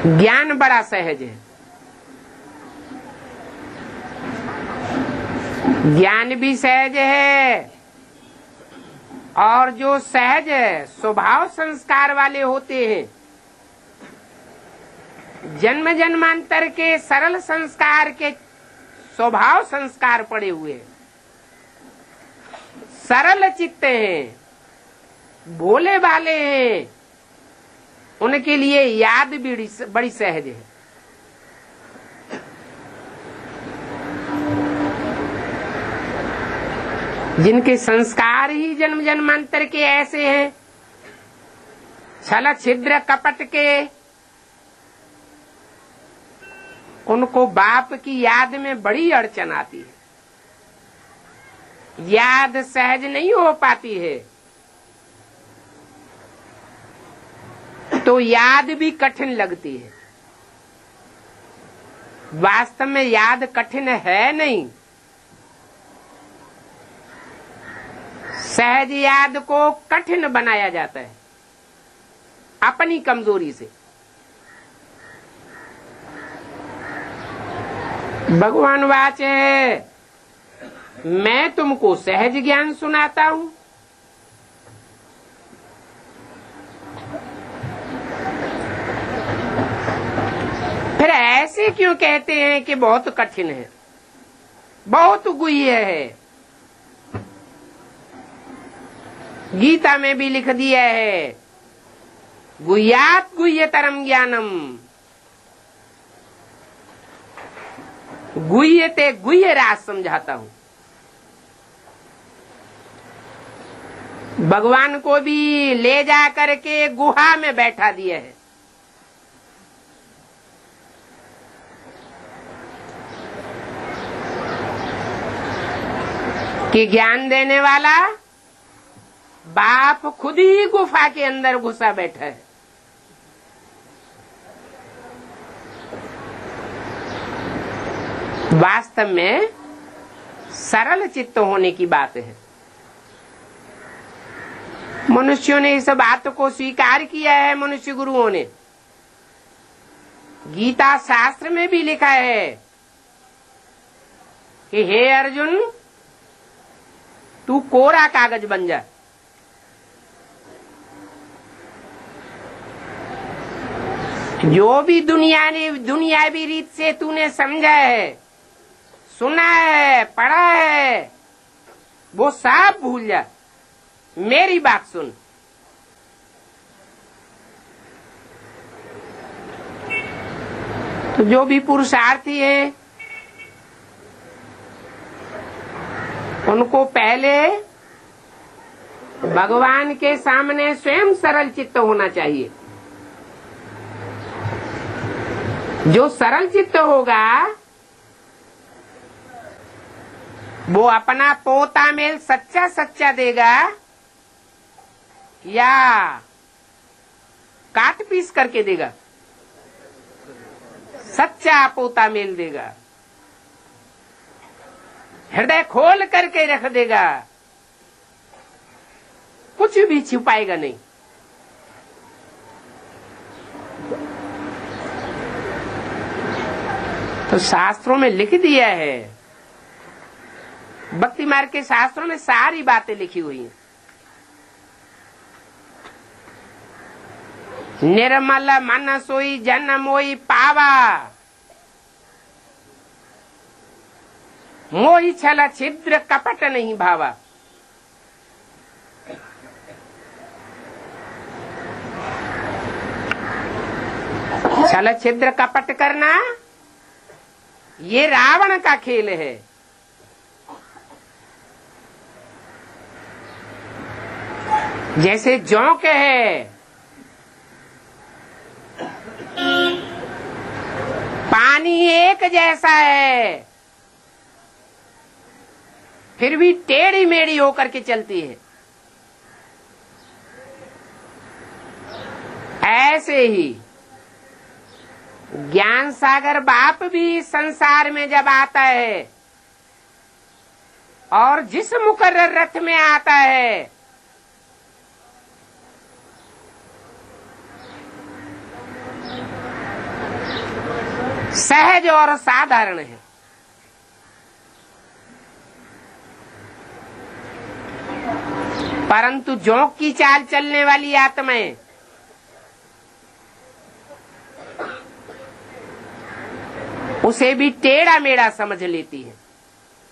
ज्ञान बड़ा सहज है, ज्ञान भी सहज है, और जो सहज स्वभाव संस्कार वाले होते हैं, जन्म जन्मांतर के सरल संस्कार के स्वभाव संस्कार पड़े हुए, सरल चित्त हैं, भोले भाले हैं, उनके लिए याद भी बड़ी सहज है। जिनके संस्कार ही जन्म जन्मांतर के ऐसे हैं, छल छिद्र कपट के, उनको बाप की याद में बड़ी अड़चन आती है, याद सहज नहीं हो पाती है, तो याद भी कठिन लगती है। वास्तव में याद कठिन है नहीं, सहज याद को कठिन बनाया जाता है अपनी कमजोरी से। भगवान वाच है, मैं तुमको सहज ज्ञान सुनाता हूं, फिर ऐसे क्यों कहते हैं कि बहुत कठिन है, बहुत गुह्य है। गीता में भी लिख दिया है, गुह्यात गुह्यतरम ज्ञानम, गुह्य ते गुह्य राज समझाता हूं। भगवान को भी ले जा करके गुहा में बैठा दिया है, कि ज्ञान देने वाला बाप खुद ही गुफा के अंदर घुसा बैठा है। वास्तव में सरल चित्त होने की बात है। मनुष्यों ने इस बात को स्वीकार किया है, मनुष्य गुरुओं ने। गीता शास्त्र में भी लिखा है कि हे अर्जुन, तू कोरा कागज बन जा। जो भी दुनियावी रीत से तूने समझा है, सुना है, पढ़ा है, वो सब भूल जा, मेरी बात सुन। तो जो भी पुरुषार्थी है, उनको पहले भगवान के सामने स्वयं सरल चित्त होना चाहिए। जो सरल चित्त होगा, वो अपना पोता मेल सच्चा सच्चा देगा या काट पीस करके देगा? सच्चा पोता मेल देगा, हृदय खोल करके रख देगा, कुछ भी छुपाएगा नहीं। तो शास्त्रों में लिख दिया है, भक्ति मार्ग के शास्त्रों में सारी बातें लिखी हुई हैं। निर्मल मन सोई जन मोई पावा, मोही छल छिद्र कपट नहीं भावा। छल छिद्र कपट करना ये रावण का खेल है। जैसे जोंक है, पानी एक जैसा है, फिर भी टेढ़ी मेढ़ी होकर के चलती है। ऐसे ही ज्ञान सागर बाप भी संसार में जब आता है और जिस मुकर्रर रथ में आता है, सहज और साधारण है। परंतु जोंक की चाल चलने वाली आत्माएं उसे भी टेढ़ा मेढ़ा समझ लेती है।